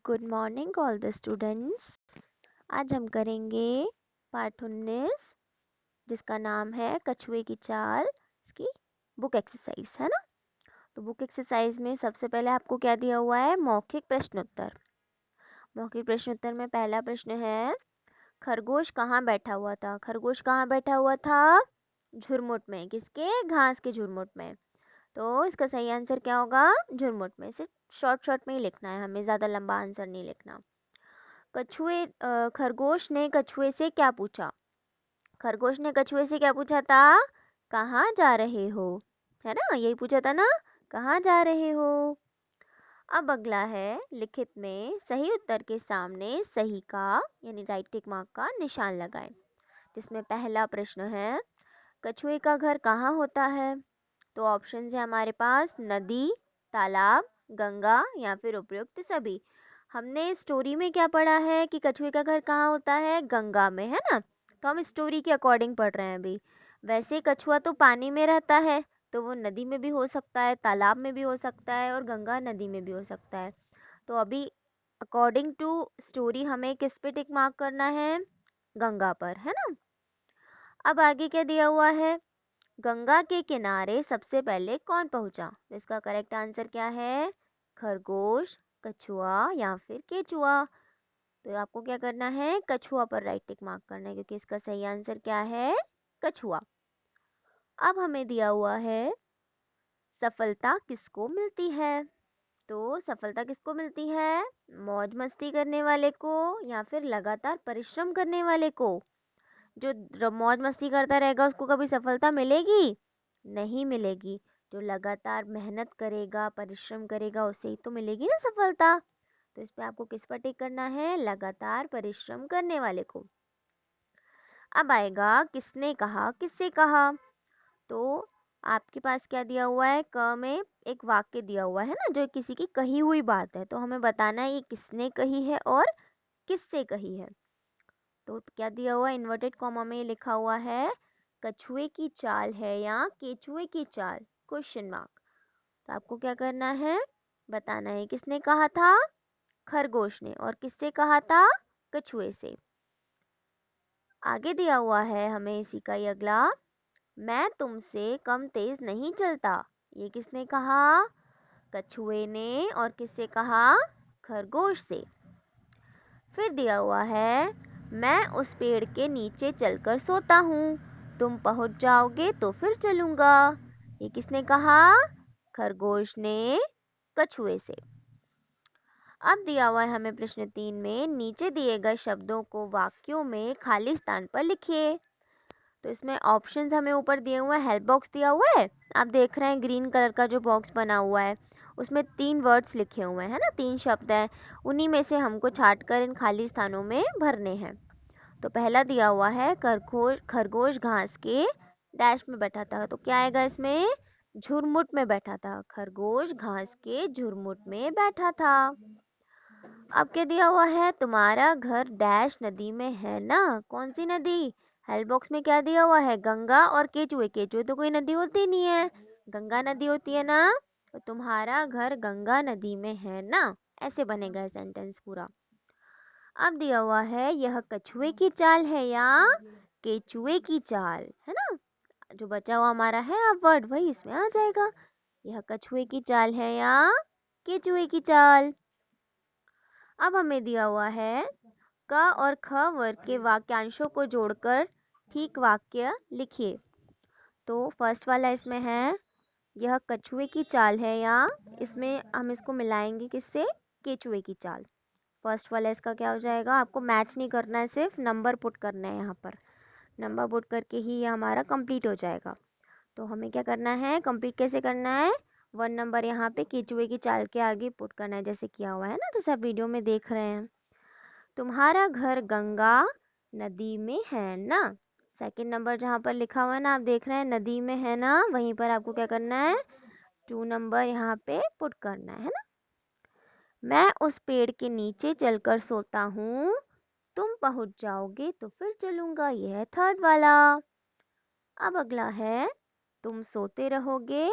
Good morning all the students. आज हम करेंगे पाठ 19 जिसका नाम है कछुए की चाल। इसकी बुक एक्सरसाइज है ना। तो बुक एक्सरसाइज में सबसे पहले आपको क्या दिया हुआ है, मौखिक प्रश्न उत्तर। मौखिक प्रश्न उत्तर में पहला प्रश्न है, खरगोश कहाँ बैठा हुआ था। खरगोश कहाँ बैठा हुआ था, झुरमुट में। किसके, घास के झुरमुट में। तो इसका सही आंसर क्या होगा, झुरमुट में। इसे शॉर्ट शॉर्ट में ही लिखना है, हमें ज़्यादा लंबा आंसर नहीं लिखना। खरगोश ने कछुए से क्या पूछा। खरगोश ने कछुए से क्या पूछा था, कहाँ जा रहे हो, है ना, यही पूछा था ना, कहाँ जा रहे हो। अब अगला है, लिखित में सही उत्तर के सामने सही का यानी राइट टिक मार्क का निशान लगाएं। जिसमें पहला प्रश्न है, कछुए का घर कहाँ होता है। तो ऑप्शन है हमारे पास, नदी, तालाब, गंगा या फिर उपयुक्त सभी। हमने स्टोरी में क्या पढ़ा है कि कछुए का घर कहाँ होता है, गंगा में, है ना। तो हम स्टोरी के अकॉर्डिंग पढ़ रहे हैं अभी। वैसे कछुआ तो पानी में रहता है, तो वो नदी में भी हो सकता है, तालाब में भी हो सकता है और गंगा नदी में भी हो सकता है। तो अभी अकॉर्डिंग टू स्टोरी हमें किस पे टिक मार्क करना है, गंगा पर, है ना। अब आगे क्या दिया हुआ है, गंगा के किनारे सबसे पहले कौन पहुंचा। तो इसका करेक्ट आंसर क्या है, खरगोश, कछुआ या फिर केचुआ। तो आपको क्या करना है, कछुआ पर राइट टिक मार्क करना है, क्योंकि इसका सही आंसर क्या है, कछुआ। अब हमें दिया हुआ है, सफलता किसको मिलती है। तो सफलता किसको मिलती है, मौज मस्ती करने वाले को या फिर लगातार परिश्रम करने वाले को। जो मौज मस्ती करता रहेगा उसको कभी सफलता मिलेगी, नहीं मिलेगी। जो लगातार मेहनत करेगा, परिश्रम करेगा, उसे ही तो मिलेगी ना सफलता। तो इस पे आपको किस पर टिक करना है, लगातार परिश्रम करने वाले को। अब आएगा, किसने कहा, किससे कहा। तो आपके पास क्या दिया हुआ है, क में एक वाक्य दिया हुआ है ना, जो किसी की कही हुई बात है। तो हमें बताना है ये किसने कही है और किससे कही है। तो क्या दिया हुआ है, इन्वर्टेड कॉमा में लिखा हुआ है, कछुए की चाल है या केचुए की चाल, क्वेश्चन मार्क। तो आपको क्या करना है, बताना है किसने कहा था, खरगोश ने, और किससे कहा था, कछुए से। आगे दिया हुआ है हमें इसी का ही अगला, मैं तुमसे कम तेज नहीं चलता। ये किसने कहा, कछुए ने, और किससे कहा, खरगोश से। फिर दिया हुआ है, मैं उस पेड़ के नीचे चलकर सोता हूँ, तुम पहुंच जाओगे तो फिर चलूंगा। ये किसने कहा, खरगोश ने, कछुए से। अब दिया हुआ है हमें प्रश्न 3 में, नीचे दिए गए शब्दों को वाक्यों में खाली स्थान पर लिखिए। तो इसमें ऑप्शंस हमें ऊपर दिए हुए हैं, हेल्प बॉक्स दिया हुआ है, आप देख रहे हैं ग्रीन कलर का जो बॉक्स बना हुआ है, उसमें 3 वर्ड्स लिखे हुए हैं ना, 3 शब्द हैं। उन्हीं में से हमको छाट कर इन खाली स्थानों में भरने हैं। तो पहला दिया हुआ है, खरगोश खरगोश घास के डैश में बैठा था। तो क्या आएगा इसमें, झुरमुट में बैठा था। खरगोश घास के झुरमुट में बैठा था। अब क्या दिया हुआ है, तुम्हारा घर डैश नदी में है ना। कौन सी नदी, हेल्प बॉक्स में क्या दिया हुआ है, गंगा और केचुए। केचुए तो कोई नदी होती नहीं है, गंगा नदी होती है ना। तो तुम्हारा घर गंगा नदी में है ना, ऐसे बनेगा सेंटेंस पूरा। अब दिया हुआ है, यह कछुए की चाल है या केचुए की चाल, है ना। जो बचा हुआ हमारा है अब वर्ड, वही इसमें आ जाएगा। यह कछुए की चाल है या केचुए की चाल। अब हमें दिया हुआ है, क और ख वर्ग के वाक्यांशों को जोड़कर ठीक वाक्य लिखिए। तो फर्स्ट वाला इसमें है, यह कछुए की चाल है या, इसमें हम इसको मिलाएंगे किससे, केचुए की चाल। फर्स्ट वाला इसका क्या हो जाएगा, आपको मैच नहीं करना है, सिर्फ नंबर पुट करना है। यहाँ पर नंबर पुट करके ही ये हमारा कंप्लीट हो जाएगा। तो हमें क्या करना है, कंप्लीट कैसे करना है, 1 नंबर यहाँ पे केचुए की चाल के आगे पुट करना है, जैसे किया हुआ है ना, जैसे आप वीडियो में देख रहे हैं। तुम्हारा घर गंगा नदी में है ना। सेकंड नंबर जहाँ पर लिखा हुआ है ना, आप देख रहे हैं नदी में है ना, वहीं पर आपको क्या करना है, 2 नंबर यहाँ पे पुट करना है ना। मैं उस पेड़ के नीचे चलकर सोता हूँ, तुम पहुंच जाओगे तो फिर चलूंगा, यह है थर्ड वाला। अब अगला है, तुम सोते रहोगे,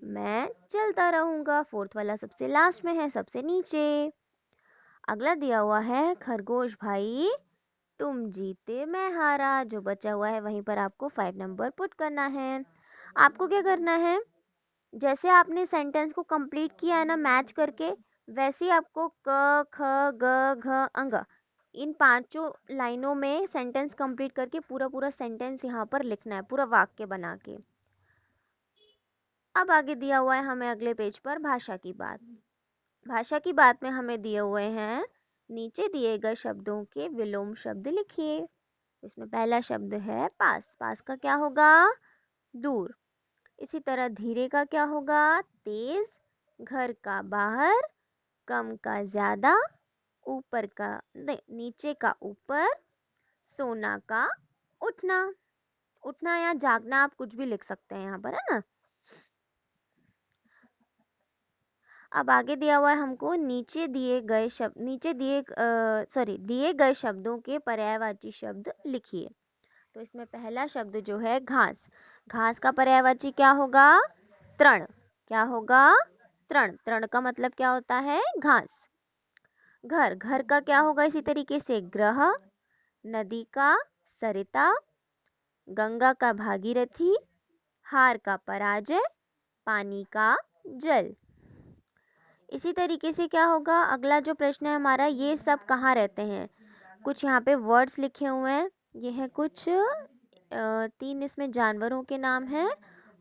मैं चलता रहूंगा। फोर्थ वाला सबसे लास्ट में है, सबसे नीचे। अगला दिया हुआ है खरगोश भाई तुम जीते मैं हारा। जो बचा हुआ है वहीं पर आपको 5 नंबर पुट करना है। आपको क्या करना है, जैसे आपने सेंटेंस को कंप्लीट किया है ना मैच करके, वैसे ही आपको क ख ग घ अंग इन पांचों लाइनों में सेंटेंस कंप्लीट करके पूरा पूरा सेंटेंस यहाँ पर लिखना है, पूरा वाक्य बना के। अब आगे दिया हुआ है हमें अगले पेज पर भाषा की बात। भाषा की बात में हमें दिए हुए हैं नीचे दिए गए शब्दों के विलोम शब्द लिखिए। इसमें पहला शब्द है पास, पास का क्या होगा, दूर। इसी तरह धीरे का क्या होगा, तेज। घर का बाहर, कम का ज्यादा, ऊपर का नीचे का ऊपर, सोना का उठना। उठना या जागना आप कुछ भी लिख सकते हैं यहाँ पर, है ना। अब आगे दिया हुआ है हमको नीचे दिए गए शब्द, दिए गए शब्दों के पर्यायवाची शब्द लिखिए। तो इसमें पहला शब्द जो है घास, घास का पर्यायवाची क्या होगा, तृण। क्या होगा, तृण। तृण का मतलब क्या होता है, घास। घर, घर का क्या होगा इसी तरीके से ग्रह। नदी का सरिता, गंगा का भागीरथी, हार का पराजय, पानी का जल। इसी तरीके से क्या होगा, अगला जो प्रश्न है हमारा, ये सब कहाँ रहते हैं। कुछ यहाँ पे वर्ड्स लिखे हुए हैं, ये है कुछ 3 इसमें जानवरों के नाम है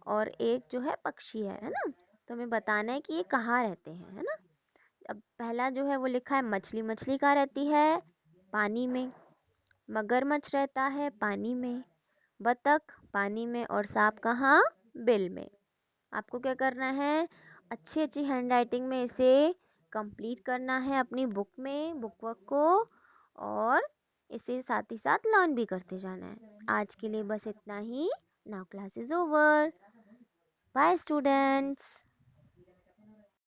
और एक जो है पक्षी है ना। तो हमें बताना है कि ये कहाँ रहते हैं, है ना। अब पहला जो है वो लिखा है मछली, मछली कहाँ रहती है, पानी में। मगरमच्छ रहता है पानी में, बतख पानी में, और सांप कहाँ, बिल में। आपको क्या करना है, अच्छी अच्छी हैंडराइटिंग में इसे कंप्लीट करना है अपनी बुक में, बुक वर्क को, और इसे साथ ही साथ लर्न भी करते जाना है। आज के लिए बस इतना ही। Now class is over. Bye students.